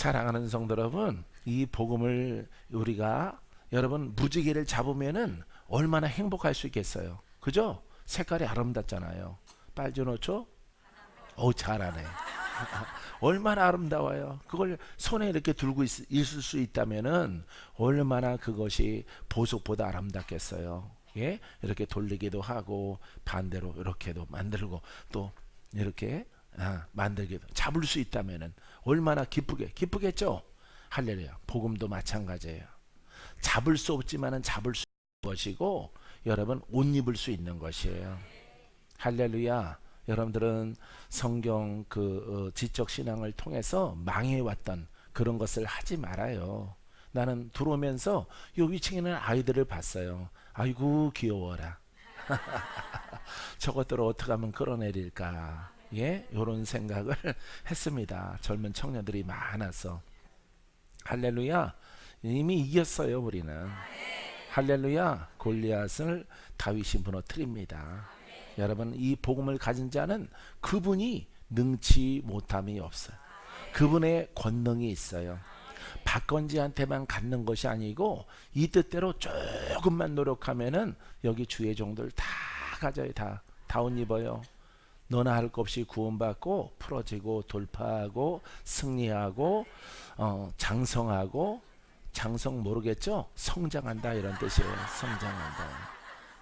사랑하는 성도 여러분, 이 복음을 우리가 여러분 무지개를 잡으면은 얼마나 행복할 수 있겠어요. 그죠? 색깔이 아름답잖아요. 빨주노초? 어우, 잘하네. 얼마나 아름다워요. 그걸 손에 이렇게 들고 있을 수 있다면은 얼마나 그것이 보석보다 아름답겠어요. 예? 이렇게 돌리기도 하고 반대로 이렇게도 만들고 또 이렇게 만들기도 잡을 수 있다면은 얼마나 기쁘겠죠? 할렐루야. 복음도 마찬가지예요. 잡을 수 없지만은 잡을 수 있는 것이고 여러분 옷 입을 수 있는 것이에요. 할렐루야. 여러분들은 성경 지적 신앙을 통해서 망해왔던 그런 것을 하지 말아요. 나는 들어오면서 요 위층에는 아이들을 봤어요. 아이고 귀여워라. 저것들을 어떻게 하면 끌어내릴까? 예, 이런 생각을 했습니다. 젊은 청년들이 많아서. 할렐루야. 이미 이겼어요, 우리는. 할렐루야. 골리앗을 다윗이 무너뜨립니다. 여러분, 이 복음을 가진 자는 그분이 능치 못함이 없어요. 그분의 권능이 있어요. 박건지한테만 갖는 것이 아니고 이 뜻대로 조금만 노력하면은 여기 주의 종들 다 가져요. 다 옷 입어요. 너나 할 것 없이 구원받고 풀어지고 돌파하고 승리하고 장성하고, 장성 모르겠죠? 성장한다 이런 뜻이에요. 성장한다.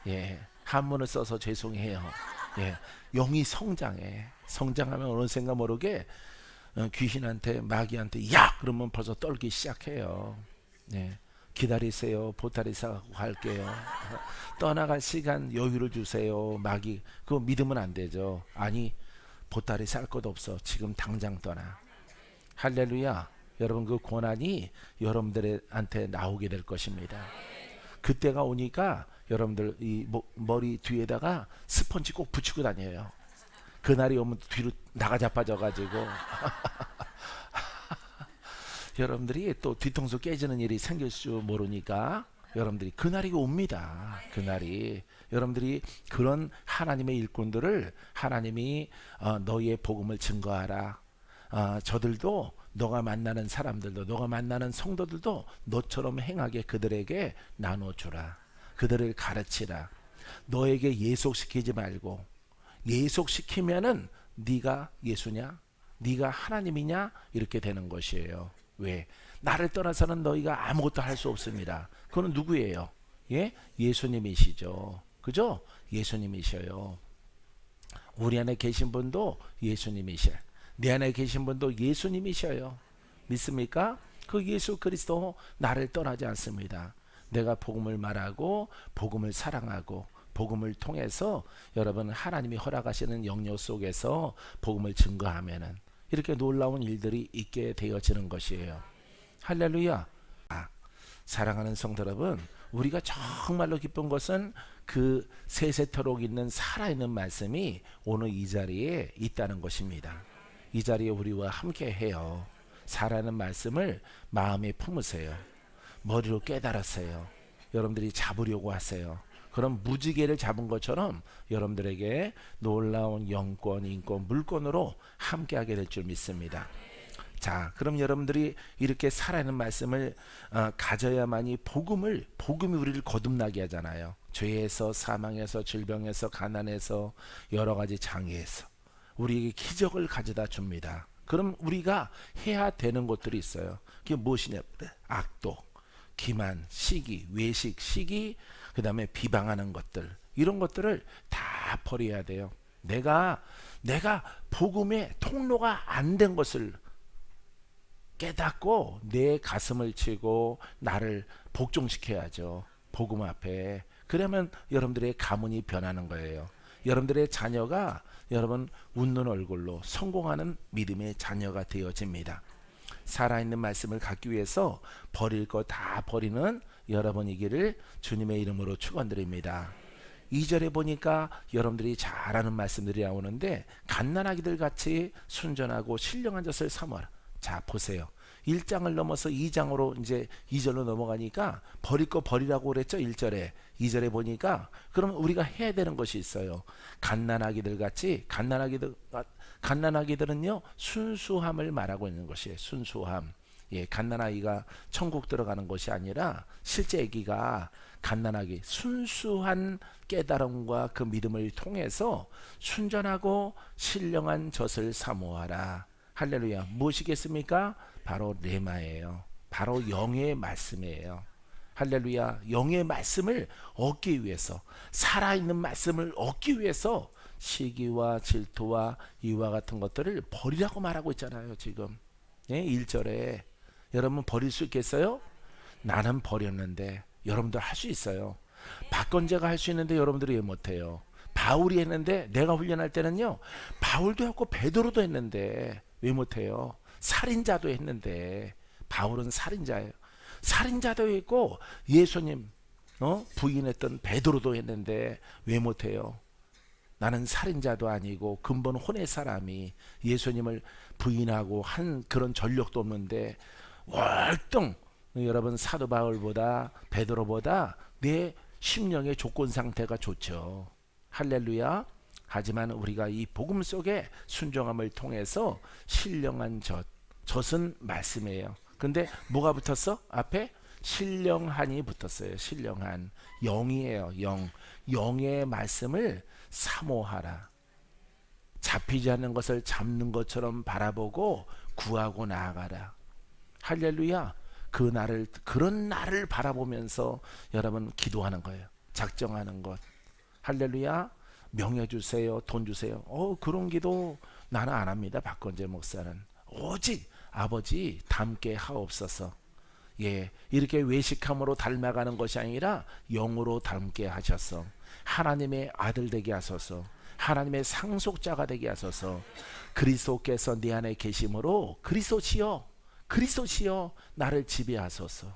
예, 한문을 써서 죄송해요. 예, 영이 성장해. 성장하면 어느 생각 모르게 귀신한테 마귀한테 야 그러면 벌써 떨기 시작해요. 예, 기다리세요. 보따리 사고 갈게요. 떠나갈 시간 여유를 주세요. 마귀 그거 믿으면 안 되죠. 아니 보따리 살 것도 없어. 지금 당장 떠나. 할렐루야. 여러분 그 고난이 여러분들한테 나오게 될 것입니다. 그때가 오니까 여러분들 이 머리 뒤에다가 스펀지 꼭 붙이고 다녀요. 그날이 오면 뒤로 나가 자빠져 가지고 여러분들이 또 뒤통수 깨지는 일이 생길 줄 모르니까 여러분들이 그날이 옵니다. 그날이 여러분들이 그런 하나님의 일꾼들을 하나님이 너희의 복음을 증거하라. 저들도 너가 만나는 사람들도 너가 만나는 성도들도 너처럼 행하게 그들에게 나눠주라. 그들을 가르치라. 너에게 예속시키지 말고, 예속시키면은 네가 예수냐? 네가 하나님이냐? 이렇게 되는 것이에요. 왜? 나를 떠나서는 너희가 아무것도 할 수 없습니다. 그건 누구예요? 예? 예수님이시죠. 그죠? 예수님이셔요. 우리 안에 계신 분도 예수님이셔요. 내 안에 계신 분도 예수님이셔요. 믿습니까? 그 예수 그리스도 나를 떠나지 않습니다. 내가 복음을 말하고 복음을 사랑하고 복음을 통해서 여러분 하나님이 허락하시는 영역 속에서 복음을 증거하면은 이렇게 놀라운 일들이 있게 되어지는 것이에요. 할렐루야. 사랑하는 성도 여러분, 우리가 정말로 기쁜 것은 그 세세토록 있는 살아있는 말씀이 오늘 이 자리에 있다는 것입니다. 이 자리에 우리와 함께 해요. 살아있는 말씀을 마음에 품으세요. 머리로 깨달으세요. 여러분들이 잡으려고 하세요. 그럼 무지개를 잡은 것처럼 여러분들에게 놀라운 영권, 인권, 물권으로 함께하게 될 줄 믿습니다. 자, 그럼 여러분들이 이렇게 살아있는 말씀을 가져야만이 복음이 우리를 거듭나게 하잖아요. 죄에서, 사망에서, 질병에서, 가난에서, 여러 가지 장애에서 우리에게 기적을 가져다 줍니다. 그럼 우리가 해야 되는 것들이 있어요. 그게 무엇이냐? 악독, 기만, 시기, 외식, 시기, 그 다음에 비방하는 것들, 이런 것들을 다 버려야 돼요. 내가 복음의 통로가 안 된 것을 깨닫고 내 가슴을 치고 나를 복종시켜야죠. 복음 앞에. 그러면 여러분들의 가문이 변하는 거예요. 여러분들의 자녀가 여러분 웃는 얼굴로 성공하는 믿음의 자녀가 되어집니다. 살아있는 말씀을 갖기 위해서 버릴 거 다 버리는 여러분이기를 주님의 이름으로 축원드립니다. 2절에 보니까 여러분들이 잘 아는 말씀들이 나오는데 갓난아기들 같이 순전하고 신령한 젖을 사모하라. 자 보세요. 1장을 넘어서 2장으로 이제 2절로 넘어가니까 버릴 거 버리라고 그랬죠. 1절에. 2절에 보니까 그럼 우리가 해야 되는 것이 있어요. 갓난아기들 같이 갓난아기들은요 순수함을 말하고 있는 것이에요. 순수함. 예, 갓난아이가 천국 들어가는 것이 아니라 실제 아기가 갓난아기 순수한 깨달음과 그 믿음을 통해서 순전하고 신령한 젖을 사모하라. 할렐루야. 무엇이겠습니까? 바로 레마예요. 바로 영의 말씀이에요. 할렐루야. 영의 말씀을 얻기 위해서, 살아있는 말씀을 얻기 위해서 시기와 질투와 이와 같은 것들을 버리라고 말하고 있잖아요. 지금 예, 1절에 여러분 버릴 수 있겠어요? 나는 버렸는데 여러분들 할 수 있어요. 박건재가 할 수 있는데 여러분들이 왜 못해요? 바울이 했는데, 내가 훈련할 때는요, 바울도 했고 베드로도 했는데 왜 못해요? 살인자도 했는데, 바울은 살인자예요. 살인자도 했고 예수님 부인했던 베드로도 했는데 왜 못해요? 나는 살인자도 아니고 근본 혼의 사람이 예수님을 부인하고 한 그런 전력도 없는데 월등 여러분 사도 바울보다 베드로보다 내 심령의 조건 상태가 좋죠. 할렐루야. 하지만 우리가 이 복음 속에 순종함을 통해서 신령한 젖은 말씀이에요. 근데 뭐가 붙었어? 앞에 신령한이 붙었어요. 신령한 영이에요. 영의 말씀을 사모하라. 잡히지 않는 것을 잡는 것처럼 바라보고 구하고 나아가라. 할렐루야. 그런 날을 바라보면서 여러분 기도하는 거예요. 작정하는 것. 할렐루야. 명예 주세요. 돈 주세요. 그런 기도 나는 안 합니다. 박건재 목사는. 오직 아버지 닮게 하옵소서. 예, 이렇게 외식함으로 닮아가는 것이 아니라 영으로 닮게 하셔서 하나님의 아들 되게 하소서. 하나님의 상속자가 되게 하소서. 그리스도께서 내 안에 계심으로 그리스도시여 나를 지배하소서.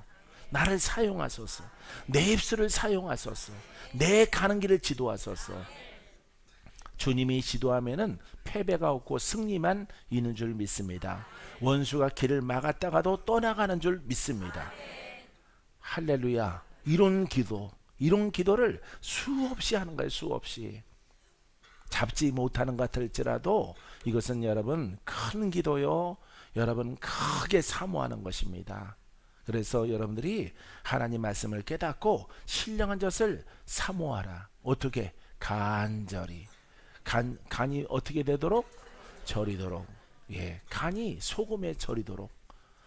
나를 사용하소서. 내 입술을 사용하소서. 내 가는 길을 지도하소서. 주님이 지도하면은 패배가 없고 승리만 있는 줄 믿습니다. 원수가 길을 막았다가도 떠나가는 줄 믿습니다. 할렐루야. 이런 기도를 수없이 하는 거예요. 수없이. 잡지 못하는 것 같을지라도 이것은 여러분 큰 기도요. 여러분 크게 사모하는 것입니다. 그래서 여러분들이 하나님 말씀을 깨닫고 신령한 젖을 사모하라. 어떻게? 간절히. 간이 어떻게 되도록? 절이도록. 예, 간이 소금에 절이도록.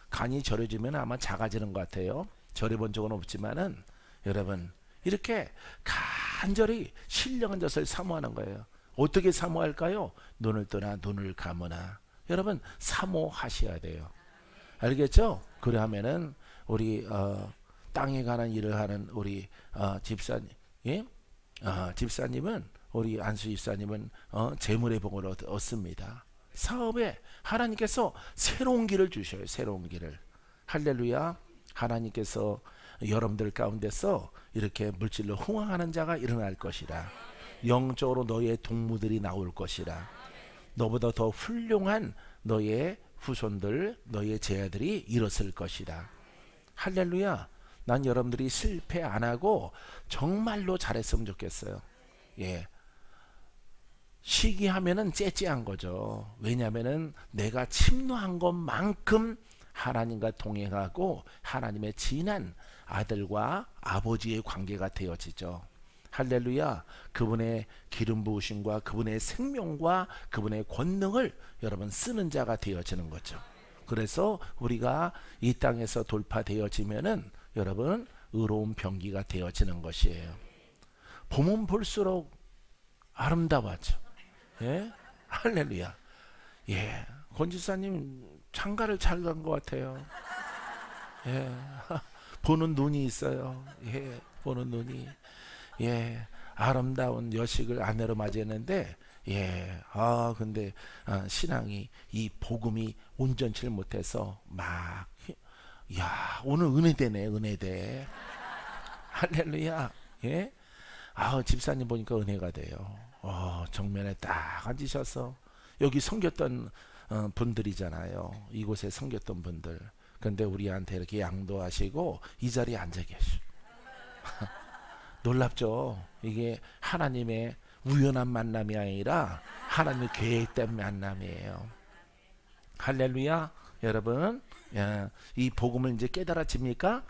간이 절여지면 아마 작아지는 것 같아요. 절여본 적은 없지만은 여러분 이렇게 간절히 신령한 젖을 사모하는 거예요. 어떻게 사모할까요? 눈을 떠나 눈을 감으나. 여러분 사모하셔야 돼요. 알겠죠? 그러면은 우리 땅에 관한 일을 하는 우리 집사님, 예? 집사님은 우리 안수 집사님은 재물의 복을 얻습니다. 사업에 하나님께서 새로운 길을 주셔요. 새로운 길을. 할렐루야. 하나님께서 여러분들 가운데서 이렇게 물질로 흥황하는 자가 일어날 것이라. 영적으로 너의 동무들이 나올 것이라. 너보다 더 훌륭한 너의 후손들, 너의 제자들이 일었을 것이다. 할렐루야. 난 여러분들이 실패 안 하고 정말로 잘했으면 좋겠어요. 예. 시기하면은 째째한 거죠. 왜냐하면은 내가 침노한 것만큼 하나님과 동행하고 하나님의 진한 아들과 아버지의 관계가 되어지죠. 할렐루야. 그분의 기름 부으심과 그분의 생명과 그분의 권능을 여러분 쓰는 자가 되어지는 거죠. 그래서 우리가 이 땅에서 돌파되어지면은 여러분 의로운 병기가 되어지는 것이에요. 보면 볼수록 아름다워져. 예? 할렐루야. 예. 권지사님 장가를 잘 간 것 같아요. 예. 보는 눈이 있어요. 예. 보는 눈이. 예. 아름다운 여식을 아내로 맞이했는데 예. 근데 신앙이 이 복음이 온전치를 못해서 막 야, 오늘 은혜대네. 은혜대. 할렐루야. 예. 집사님 보니까 은혜가 돼요. 정면에 딱 앉으셔서 여기 섬겼던 분들이잖아요. 이곳에 섬겼던 분들. 근데 우리한테 이렇게 양도하시고 이 자리에 앉아 계시. 놀랍죠? 이게 하나님의 우연한 만남이 아니라 하나님의 계획된 만남이에요. 할렐루야. 여러분, 예, 이 복음을 이제 깨달아집니까?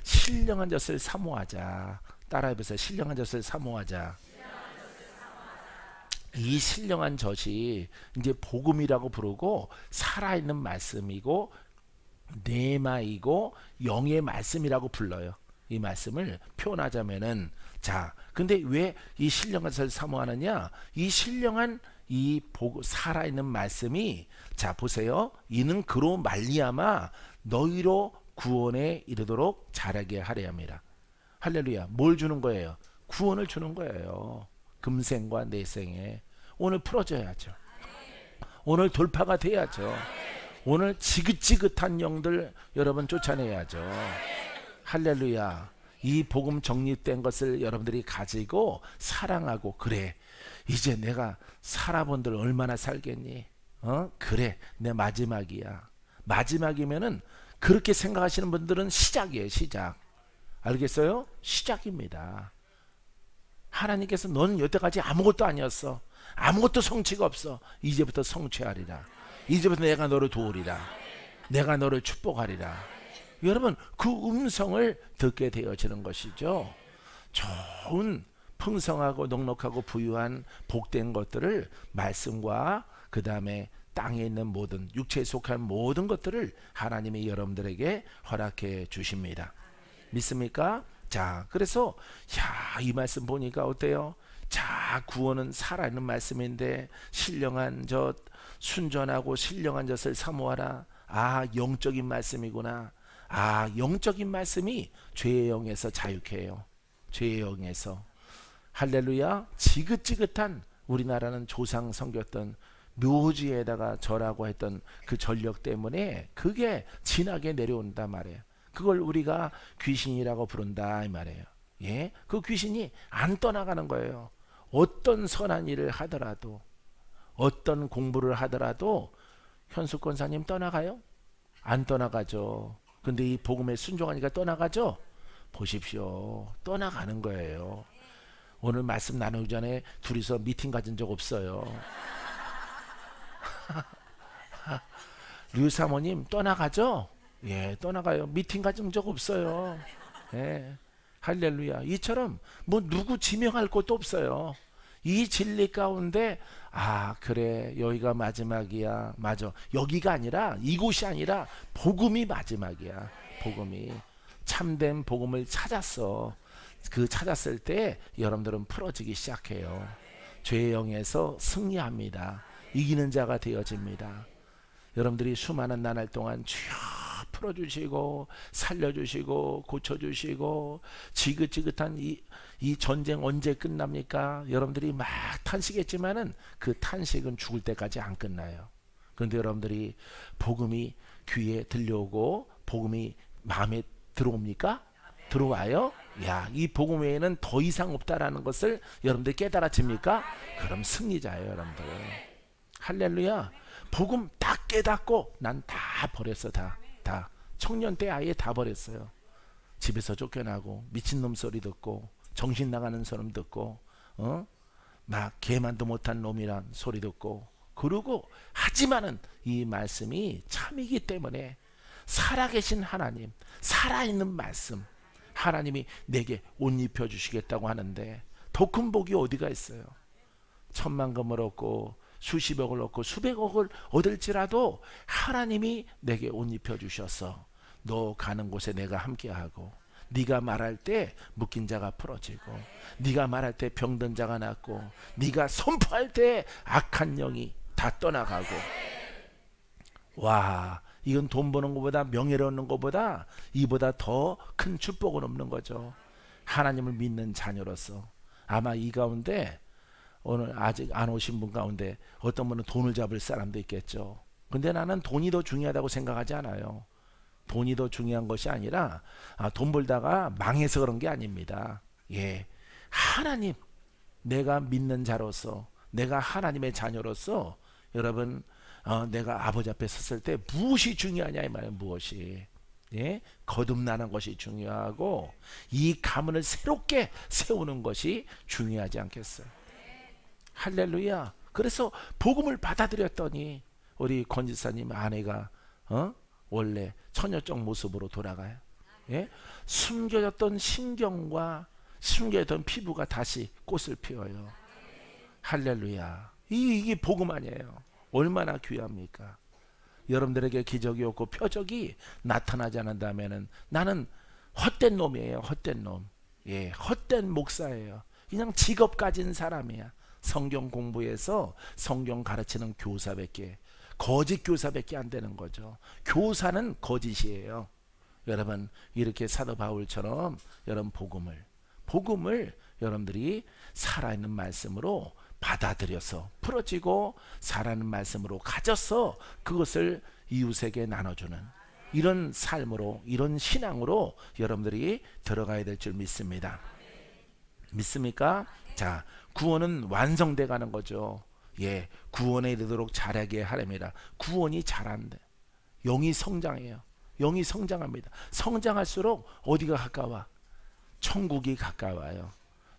신령한 젖을 사모하자. 따라해보세요. 신령한 젖을 사모하자. 이 신령한 젖이 이제 복음이라고 부르고 살아있는 말씀이고 네마이고 영의 말씀이라고 불러요. 이 말씀을 표현하자면은 자, 근데 왜 이 신령한 젖을 사모하느냐? 이 신령한 이 살아있는 말씀이 자 보세요. 이는 그로 말미암아 너희로 구원에 이르도록 자라게 하려 함이라. 할렐루야. 뭘 주는 거예요? 구원을 주는 거예요. 금생과 내생에 오늘 풀어져야죠. 오늘 돌파가 돼야죠. 오늘 지긋지긋한 영들 여러분 쫓아내야죠. 할렐루야. 이 복음 정립된 것을 여러분들이 가지고 사랑하고 그래 이제 내가 살아본들 얼마나 살겠니? 그래 내 마지막이야. 마지막이면은 그렇게 생각하시는 분들은 시작이에요. 시작. 알겠어요? 시작입니다. 하나님께서 너는 여태까지 아무것도 아니었어. 아무것도 성취가 없어. 이제부터 성취하리라. 이제부터 내가 너를 도우리라. 내가 너를 축복하리라. 여러분 그 음성을 듣게 되어지는 것이죠. 좋은 풍성하고 넉넉하고 부유한 복된 것들을 말씀과 그 다음에 땅에 있는 모든 육체에 속한 모든 것들을 하나님이 여러분들에게 허락해 주십니다. 믿습니까? 자, 그래서 이 말씀 보니까 어때요? 자, 구원은 살아있는 말씀인데 신령한 젖, 순전하고 신령한 젖을 사모하라. 아, 영적인 말씀이구나. 아, 영적인 말씀이 죄의 영에서 자유케 해요. 죄의 영에서. 할렐루야. 지긋지긋한 우리나라는 조상 섬겼던 묘지에다가 절하고 했던 그 전력 때문에 그게 진하게 내려온단 말이에요. 그걸 우리가 귀신이라고 부른다 이 말이에요. 예, 그 귀신이 안 떠나가는 거예요. 어떤 선한 일을 하더라도 어떤 공부를 하더라도 현숙 권사님 떠나가요? 안 떠나가죠. 근데 이 복음에 순종하니까 떠나가죠. 보십시오. 떠나가는 거예요. 오늘 말씀 나누기 전에 둘이서 미팅 가진 적 없어요. 류 사모님 떠나가죠? 예, 떠나가요. 미팅 가진 적 없어요. 예, 할렐루야. 이처럼 뭐 누구 지명할 것도 없어요. 이 진리 가운데 아 그래 여기가 마지막이야. 맞아. 여기가 아니라 이곳이 아니라 복음이 마지막이야. 복음이 참된 복음을 찾았어. 그 찾았을 때 여러분들은 풀어지기 시작해요. 죄의 영에서 승리합니다. 이기는 자가 되어집니다. 여러분들이 수많은 나날 동안 주여 풀어주시고 살려주시고 고쳐주시고 지긋지긋한 이 전쟁 언제 끝납니까? 여러분들이 막 탄식했지만은 그 탄식은 죽을 때까지 안 끝나요. 그런데 여러분들이 복음이 귀에 들려오고 복음이 마음에 들어옵니까? 들어와요? 야, 이 복음 외에는 더 이상 없다라는 것을 여러분들 깨달아집니까? 그럼 승리자예요, 여러분들. 할렐루야. 복음 딱 깨닫고 난 다 버렸어. 다 청년 때 아예 다 버렸어요. 집에서 쫓겨나고 미친놈 소리 듣고 정신 나가는 사람 듣고 막 개만도 못한 놈이란 소리 듣고 그러고 하지만은 이 말씀이 참이기 때문에 살아계신 하나님 살아있는 말씀 하나님이 내게 옷 입혀주시겠다고 하는데 더 큰 복이 어디가 있어요. 천만금을 얻고 수십억을 얻고 수백억을 얻을지라도 하나님이 내게 옷 입혀주셔서 너 가는 곳에 내가 함께하고 네가 말할 때 묶인 자가 풀어지고 네가 말할 때 병든 자가 낫고 네가 선포할 때 악한 영이 다 떠나가고 와 이건 돈 버는 것보다 명예를 얻는 것보다 이보다 더 큰 축복은 없는 거죠. 하나님을 믿는 자녀로서 아마 이 가운데 오늘 아직 안 오신 분 가운데 어떤 분은 돈을 잡을 사람도 있겠죠. 근데 나는 돈이 더 중요하다고 생각하지 않아요. 돈이 더 중요한 것이 아니라 돈 벌다가 망해서 그런 게 아닙니다. 예, 하나님 내가 믿는 자로서 내가 하나님의 자녀로서 여러분 내가 아버지 앞에 섰을 때 무엇이 중요하냐 이 말이에요. 무엇이 예? 거듭나는 것이 중요하고 이 가문을 새롭게 세우는 것이 중요하지 않겠어요. 할렐루야. 그래서 복음을 받아들였더니 우리 권지사님 아내가 원래 처녀적 모습으로 돌아가요. 예? 숨겨졌던 신경과 숨겨졌던 피부가 다시 꽃을 피워요. 할렐루야. 이게 복음 아니에요. 얼마나 귀합니까? 여러분들에게 기적이 없고 표적이 나타나지 않는다면은 나는 헛된 놈이에요. 헛된 놈. 예, 헛된 목사예요. 그냥 직업 가진 사람이야. 성경 공부해서 성경 가르치는 교사밖에, 거짓 교사밖에 안 되는 거죠. 교사는 거짓이에요. 여러분, 이렇게 사도 바울처럼 여러분 복음을 여러분들이 살아있는 말씀으로 받아들여서 풀어지고 살아있는 말씀으로 가져서 그것을 이웃에게 나눠주는 이런 삶으로, 이런 신앙으로 여러분들이 들어가야 될 줄 믿습니다. 믿습니까? 자, 구원은 완성돼 가는 거죠. 예, 구원에 이르도록 자라게 하렵니다. 구원이 자란대. 영이 성장해요. 영이 성장합니다. 성장할수록 어디가 가까워? 천국이 가까워요.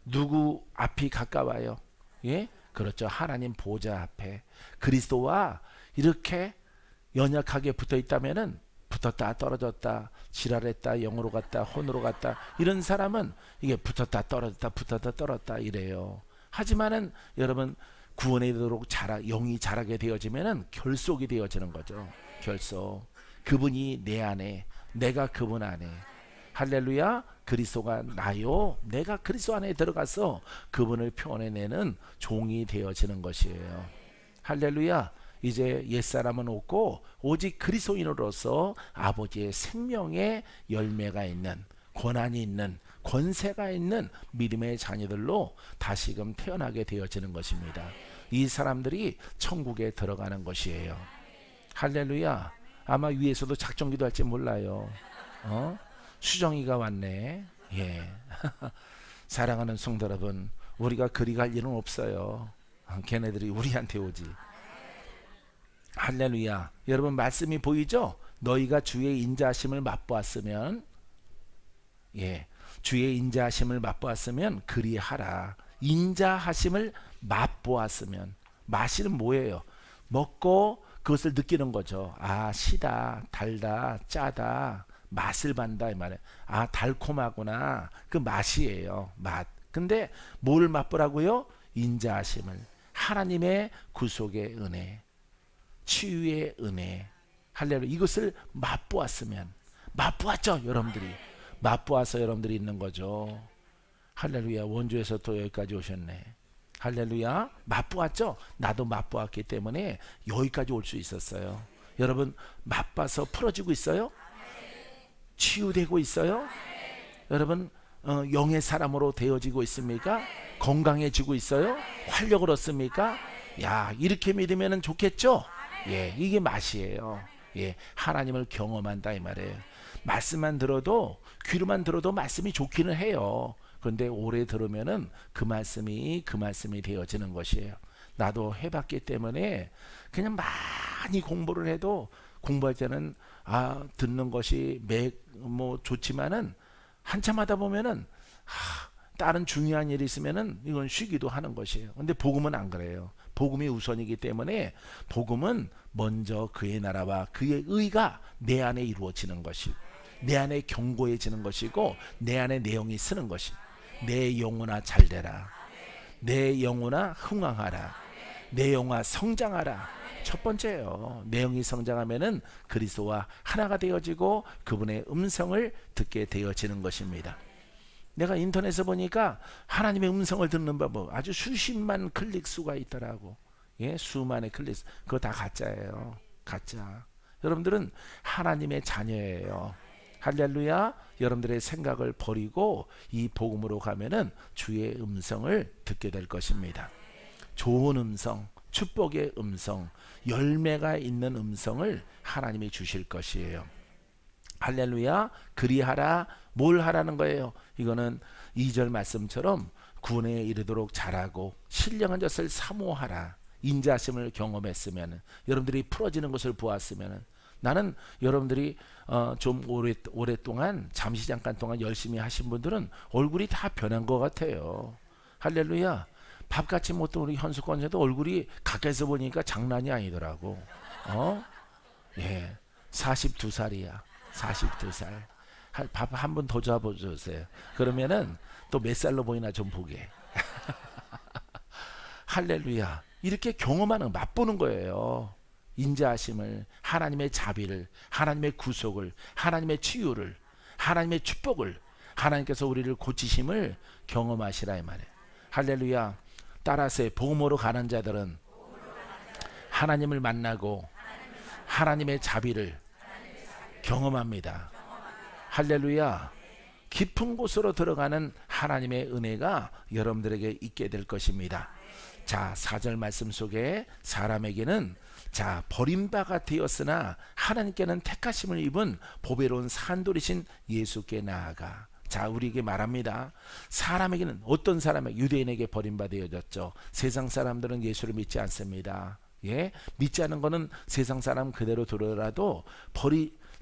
누구 앞이 가까워요? 예? 그렇죠. 하나님 보좌 앞에 그리스도와 이렇게 연약하게 붙어 있다면은 붙었다 떨어졌다, 지랄했다, 영으로 갔다, 혼으로 갔다, 이런 사람은 이게 붙었다 떨어졌다, 붙었다 떨어졌다 이래요. 하지만은 여러분, 구원에 이르도록 영이 자라게 되어지면은 결속이 되어지는 거죠. 결속. 그분이 내 안에, 내가 그분 안에. 할렐루야. 그리스도가 나요, 내가 그리스도 안에 들어가서 그분을 표현해내는 종이 되어지는 것이에요. 할렐루야. 이제 옛사람은 없고 오직 그리스도인으로서 아버지의 생명의 열매가 있는, 권한이 있는, 권세가 있는 믿음의 자녀들로 다시금 태어나게 되어지는 것입니다. 이 사람들이 천국에 들어가는 것이에요. 할렐루야. 아마 위에서도 작정기도 할지 몰라요. 수정이가 왔네. 예. 사랑하는 성도 여러분, 우리가 그리 갈 일은 없어요. 걔네들이 우리한테 오지. 할렐루야. 여러분, 말씀이 보이죠? 너희가 주의 인자하심을 맛보았으면, 예, 주의 인자하심을 맛보았으면 그리하라. 인자하심을 맛보았으면, 맛이는 뭐예요? 먹고 그것을 느끼는 거죠. 아, 시다, 달다, 짜다, 맛을 반다 이 말이에요. 아, 달콤하구나. 그 맛이에요. 맛. 근데 뭘 맛보라고요? 인자하심을. 하나님의 구속의 은혜, 치유의 은혜. 할렐루야. 이것을 맛보았으면. 맛보았죠, 여러분들이. 맛보아서 여러분들이 있는 거죠. 할렐루야. 원주에서 또 여기까지 오셨네. 할렐루야. 맛보았죠? 나도 맛보았기 때문에 여기까지 올 수 있었어요. 여러분, 맛봐서 풀어지고 있어요? 치유되고 있어요? 여러분, 영의 사람으로 되어지고 있습니까? 건강해지고 있어요? 활력을 얻습니까? 야, 이렇게 믿으면 좋겠죠? 예, 이게 맛이에요. 예, 하나님을 경험한다 이 말이에요. 말씀만 들어도, 귀로만 들어도 말씀이 좋기는 해요. 그런데 오래 들으면은 그 말씀이 되어지는 것이에요. 나도 해봤기 때문에 그냥 많이 공부를 해도, 공부할 때는 듣는 것이 좋지만은 한참 하다 보면은 다른 중요한 일이 있으면은 이건 쉬기도 하는 것이에요. 근데 복음은 안 그래요. 복음이 우선이기 때문에 복음은 먼저 그의 나라와 그의 의가 내 안에 이루어지는 것이고, 내 안에 견고해지는 것이고, 내 안에 내용이 쓰는 것이. 내 영혼아 잘되라, 내 영혼아 흥왕하라, 내 영혼아 성장하라. 첫 번째요. 내용이 성장하면은 그리스도와 하나가 되어지고 그분의 음성을 듣게 되어지는 것입니다. 내가 인터넷에 보니까 하나님의 음성을 듣는 방법 아주 수십만 클릭 수가 있더라고. 예, 수만의 클릭 수. 그거 다 가짜예요. 가짜. 여러분들은 하나님의 자녀예요. 할렐루야. 여러분들의 생각을 버리고 이 복음으로 가면은 주의 음성을 듣게 될 것입니다. 좋은 음성, 축복의 음성, 열매가 있는 음성을 하나님이 주실 것이에요. 할렐루야. 그리하라. 뭘 하라는 거예요? 이거는 2절 말씀처럼 구원에 이르도록 잘하고 신령한 것을 사모하라. 인자하심을 경험했으면, 여러분들이 풀어지는 것을 보았으면, 나는 여러분들이 좀 오랫동안, 잠깐 동안 열심히 하신 분들은 얼굴이 다 변한 것 같아요. 할렐루야. 밥같이 못던 우리 현숙 권사도 얼굴이 가까이서 보니까 장난이 아니더라고. 예. 42살이야. 42살. 밥 한 번 더 잡아주세요. 그러면은 또 몇 살로 보이나 좀 보게. 할렐루야. 이렇게 경험하는, 맛보는 거예요. 인자하심을, 하나님의 자비를, 하나님의 구속을, 하나님의 치유를, 하나님의 축복을, 하나님께서 우리를 고치심을 경험하시라 이 말이에요. 할렐루야. 따라서 복음으로 가는 자들은 하나님을 만나고 하나님의 자비를 경험합니다. 할렐루야. 깊은 곳으로 들어가는 하나님의 은혜가 여러분들에게 있게 될 것입니다. 자, 4절 말씀 속에 사람에게는 자, 버림바가 되었으나 하나님께는 택하심을 입은 보배로운 산돌이신 예수께 나아가. 자, 우리에게 말합니다. 사람에게는, 어떤 사람에게, 유대인에게 버림바 되어졌죠. 세상 사람들은 예수를 믿지 않습니다. 예, 믿지 않는 거는 세상 사람 그대로 들어라도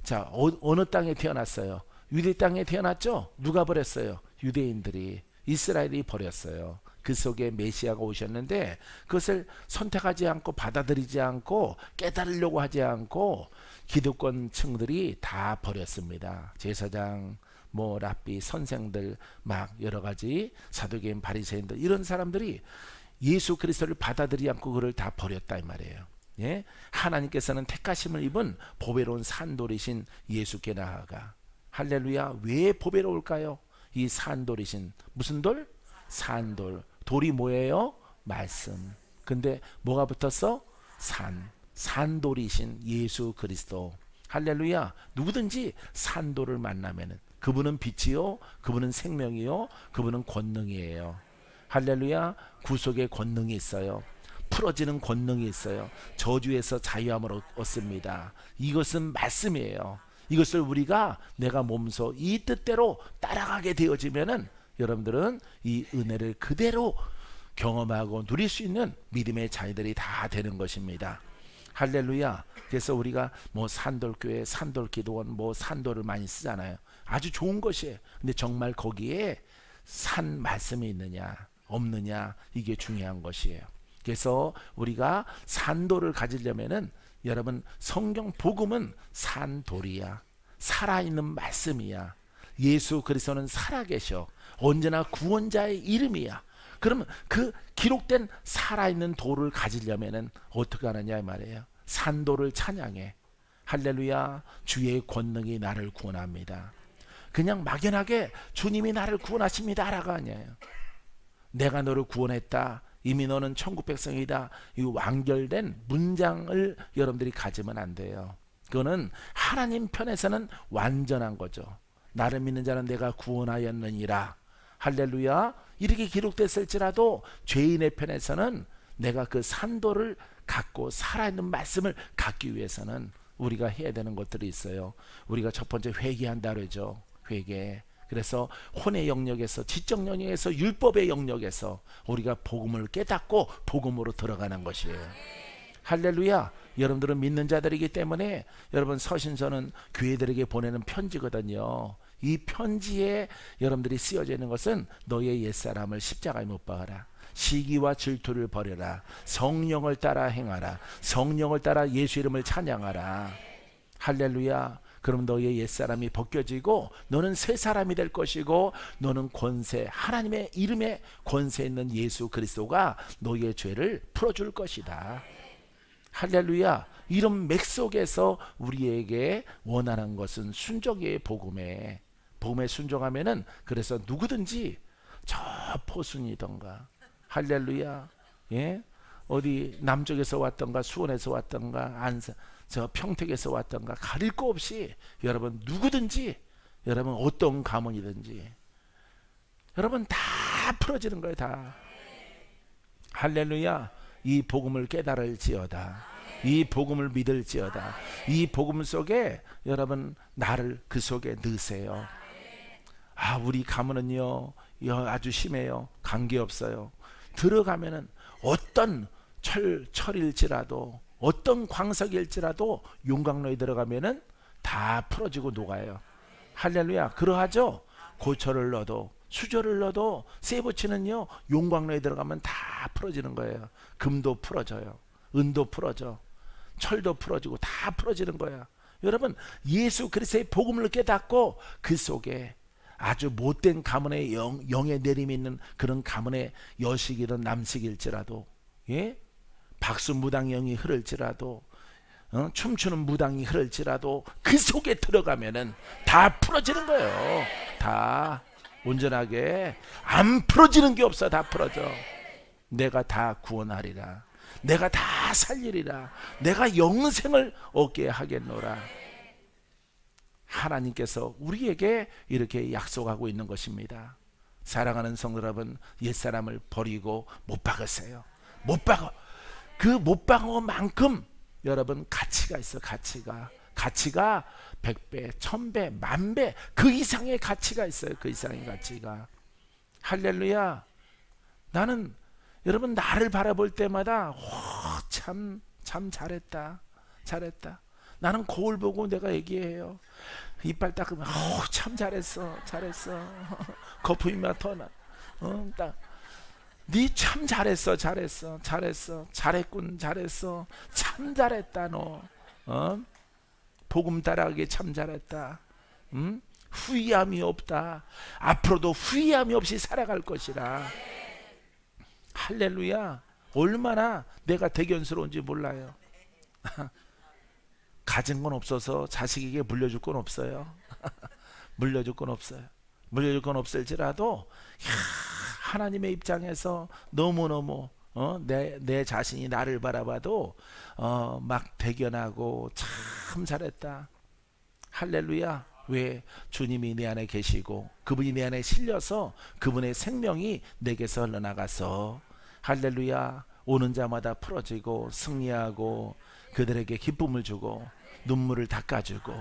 자, 어느 땅에 태어났어요? 유대 땅에 태어났죠. 누가 버렸어요? 유대인들이, 이스라엘이 버렸어요. 그 속에 메시아가 오셨는데 그것을 선택하지 않고 받아들이지 않고 깨달으려고 하지 않고 기득권층들이 다 버렸습니다. 제사장, 뭐 랍비, 선생들, 막 여러 가지 사두개인, 바리새인들, 이런 사람들이 예수 그리스도를 받아들이지 않고 그를 다 버렸다 이 말이에요. 예? 하나님께서는 택하심을 입은 보배로운 산돌이신 예수께 나아가. 할렐루야. 왜 보배로울까요? 이 산돌이신, 무슨 돌? 산돌. 돌이 뭐예요? 말씀. 근데 뭐가 붙었어? 산돌이신 예수 그리스도. 할렐루야. 누구든지 산돌을 만나면은 그분은 빛이요, 그분은 생명이요, 그분은 권능이에요. 할렐루야. 구속의 권능이 있어요. 풀어지는 권능이 있어요. 저주에서 자유함을 얻습니다. 이것은 말씀이에요. 이것을 우리가 내가 몸소 이 뜻대로 따라가게 되어지면은 여러분들은 이 은혜를 그대로 경험하고 누릴 수 있는 믿음의 자녀들이 다 되는 것입니다. 할렐루야. 그래서 우리가 뭐 산돌교회, 산돌기도원, 뭐 산돌을 많이 쓰잖아요. 아주 좋은 것이에요. 근데 정말 거기에 산 말씀이 있느냐 없느냐, 이게 중요한 것이에요. 그래서 우리가 산돌을 가지려면은 여러분, 성경 복음은 산돌이야. 살아있는 말씀이야. 예수 그리스도는 살아계셔. 언제나 구원자의 이름이야. 그러면 그 기록된 살아있는 돌을 가지려면은 어떻게 하느냐 이 말이에요. 산돌을 찬양해. 할렐루야. 주의 권능이 나를 구원합니다. 그냥 막연하게 주님이 나를 구원하십니다 라가 아니에요. 내가 너를 구원했다, 이미 너는 천국 백성이다, 이 완결된 문장을 여러분들이 가지면 안 돼요. 그거는 하나님 편에서는 완전한 거죠. 나를 믿는 자는 내가 구원하였느니라. 할렐루야. 이렇게 기록됐을지라도 죄인의 편에서는 내가 그 산도를 갖고 살아있는 말씀을 갖기 위해서는 우리가 해야 되는 것들이 있어요. 우리가 첫 번째 회개한다 그러죠. 회개. 그래서 혼의 영역에서, 지적 영역에서, 율법의 영역에서 우리가 복음을 깨닫고 복음으로 들어가는 것이에요. 할렐루야. 여러분들은 믿는 자들이기 때문에 여러분, 서신서는 교회들에게 보내는 편지거든요. 이 편지에 여러분들이 쓰여져 있는 것은 너의 옛사람을 십자가에 못 박아라, 시기와 질투를 버려라, 성령을 따라 행하라, 성령을 따라 예수 이름을 찬양하라. 할렐루야. 그럼 너의 옛사람이 벗겨지고 너는 새 사람이 될 것이고, 너는 권세, 하나님의 이름에 권세 있는 예수 그리스도가 너의 죄를 풀어줄 것이다. 할렐루야. 이런 맥 속에서 우리에게 원하는 것은 순종의 복음에 순종하면은, 그래서 누구든지 저 포순이던가, 할렐루야, 예, 어디 남쪽에서 왔던가 수원에서 왔던가 저 평택에서 왔던가 가릴 거 없이 여러분 누구든지, 여러분 어떤 가문이든지 여러분 다 풀어지는 거예요. 다. 할렐루야. 이 복음을 깨달을지어다, 이 복음을 믿을지어다. 이 복음 속에 여러분 나를 그 속에 넣으세요. 아, 우리 가문은요 아주 심해요. 관계없어요. 들어가면은 어떤 철일지라도, 어떤 광석일지라도 용광로에 들어가면은 다 풀어지고 녹아요. 할렐루야. 그러하죠. 고철을 넣어도, 수조를 넣어도, 쇠붙이는요 용광로에 들어가면 다 풀어지는 거예요. 금도 풀어져요, 은도 풀어져, 철도 풀어지고 다 풀어지는 거야. 여러분, 예수 그리스도의 복음을 깨닫고 그 속에 아주 못된 가문의 영의 내림이 있는 그런 가문의 여식이든 남식일지라도, 예? 박수 무당의 영이 흐를지라도, 춤추는 무당이 흐를지라도 그 속에 들어가면은 다 풀어지는 거예요. 다 온전하게 안 풀어지는 게 없어. 다 풀어져. 내가 다 구원하리라. 내가 다 살리리라. 내가 영생을 얻게 하겠노라. 하나님께서 우리에게 이렇게 약속하고 있는 것입니다. 사랑하는 성도 여러분, 옛사람을 버리고 못 박으세요. 못 박어. 그 못 박은 만큼 여러분 가치가 있어. 가치가 100배, 1000배, 만배 그 이상의 가치가 있어요. 그 이상의 가치가. 할렐루야. 나는 여러분 나를 바라볼 때마다 참 잘했다. 나는 거울 보고 내가 얘기해요. 이빨 닦으면 참 잘했어. 거품이 맡아나. 니 참 잘했어. 잘했군. 참 잘했다 너. 복음 따라가기 참 잘했다. 후회함이 없다. 앞으로도 후회함이 없이 살아갈 것이라. 할렐루야. 얼마나 내가 대견스러운지 몰라요. 가진 건 없어서 자식에게 물려줄 건 없어요. 물려줄 건 없을지라도 하나님의 입장에서 너무너무 내 자신이 나를 바라봐도 막 대견하고 참 잘했다. 할렐루야. 왜? 주님이 내 안에 계시고 그분이 내 안에 실려서 그분의 생명이 내게서 흘러나가서 할렐루야. 오는 자마다 풀어지고 승리하고 그들에게 기쁨을 주고 눈물을 닦아주고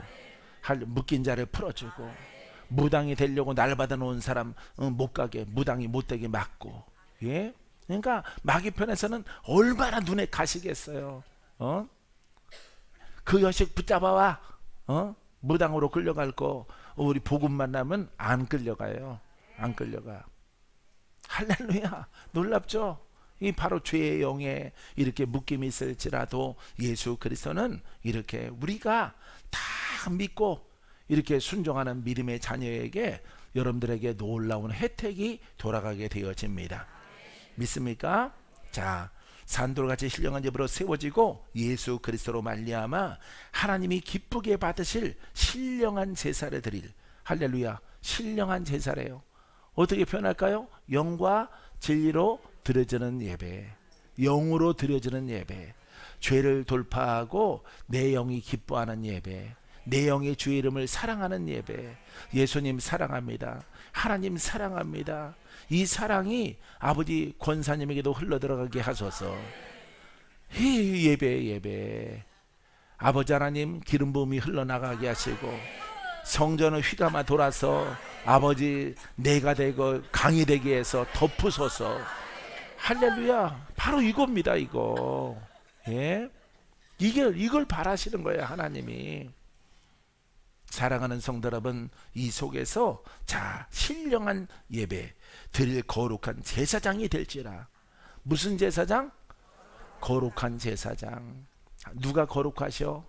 묶인 자를 풀어주고 무당이 되려고 날 받아놓은 사람 못 가게 무당이 못 되게 막고. 예? 그러니까 마귀 편에서는 얼마나 눈에 가시겠어요. 그 여식 붙잡아와. 무당으로 끌려갈 거 우리 복음 만나면 안 끌려가요. 안 끌려가. 할렐루야. 놀랍죠? 이 바로 죄의 영에 이렇게 묶임이 있을지라도 예수 그리스도는 이렇게 우리가 다 믿고 이렇게 순종하는 믿음의 자녀에게 여러분들에게 놀라운 혜택이 돌아가게 되어집니다. 믿습니까? 자, 산돌같이 신령한 예배로 세워지고 예수 그리스도로 말미암아 하나님이 기쁘게 받으실 신령한 제사를 드릴. 할렐루야. 신령한 제사래요. 어떻게 표현할까요? 영과 진리로 드려지는 예배, 영으로 드려지는 예배, 죄를 돌파하고 내 영이 기뻐하는 예배, 내 영의 주의 이름을 사랑하는 예배. 예수님 사랑합니다. 하나님 사랑합니다. 이 사랑이 아버지 권사님에게도 흘러들어가게 하소서. 이 예배 아버지 하나님 기름 부음이 흘러나가게 하시고 성전을 휘감아 돌아서 아버지 내가 되고 강이 되게 해서 덮으소서. 할렐루야. 바로 이겁니다. 이거. 예? 이걸 바라시는 거예요. 하나님이. 사랑하는 성도 여러분, 이 속에서 자 신령한 예배 드릴 거룩한 제사장이 될지라. 무슨 제사장? 거룩한 제사장. 누가 거룩하셔?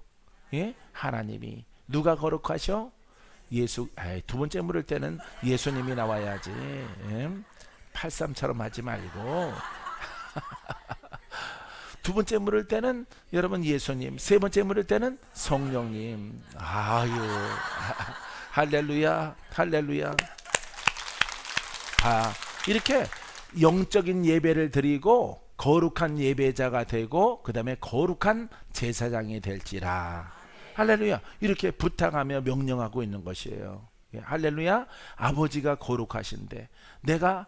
예? 하나님이. 누가 거룩하셔? 예수. 두 번째 물을 때는 예수님이 나와야지. 예? 83처럼 하지 말고 두 번째 물을 때는 여러분 예수님, 세 번째 물을 때는 성령님. 아유, 할렐루야. 이렇게 영적인 예배를 드리고 거룩한 예배자가 되고 그 다음에 거룩한 제사장이 될지라. 할렐루야. 이렇게 부탁하며 명령하고 있는 것이에요. 할렐루야. 아버지가 거룩하신데 내가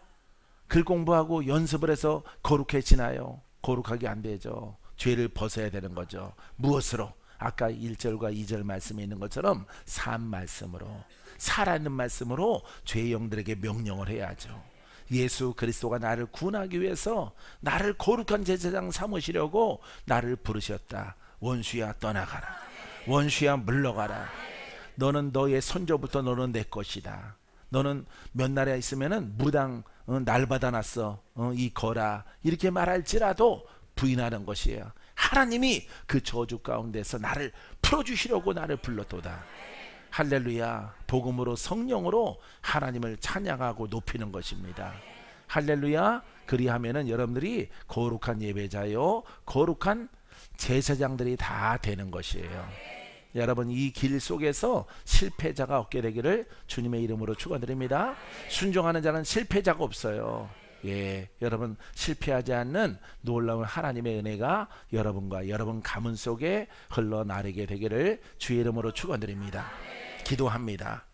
글 공부하고 연습을 해서 거룩해지나요? 거룩하게 안 되죠. 죄를 벗어야 되는 거죠. 무엇으로? 아까 1절과 2절 말씀에 있는 것처럼 산 말씀으로, 살아있는 말씀으로 죄의 영들에게 명령을 해야죠. 예수 그리스도가 나를 구원하기 위해서 나를 거룩한 제사장 삼으시려고 나를 부르셨다. 원수야 떠나가라. 원수야 물러가라. 너는 너의 손조부터 너는 내 것이다. 너는 몇 날에 있으면은 무당 날 받아놨어. 이 거라. 이렇게 말할지라도 부인하는 것이에요. 하나님이 그 저주 가운데서 나를 풀어주시려고 나를 불렀도다. 할렐루야. 복음으로 성령으로 하나님을 찬양하고 높이는 것입니다. 할렐루야. 그리하면은 여러분들이 거룩한 예배자요 거룩한 제사장들이 다 되는 것이에요. 여러분 이 길 속에서 실패자가 없게 되기를 주님의 이름으로 축원드립니다. 순종하는 자는 실패자가 없어요. 예, 여러분 실패하지 않는 놀라운 하나님의 은혜가 여러분과 여러분 가문 속에 흘러나르게 되기를 주의 이름으로 축원드립니다. 기도합니다.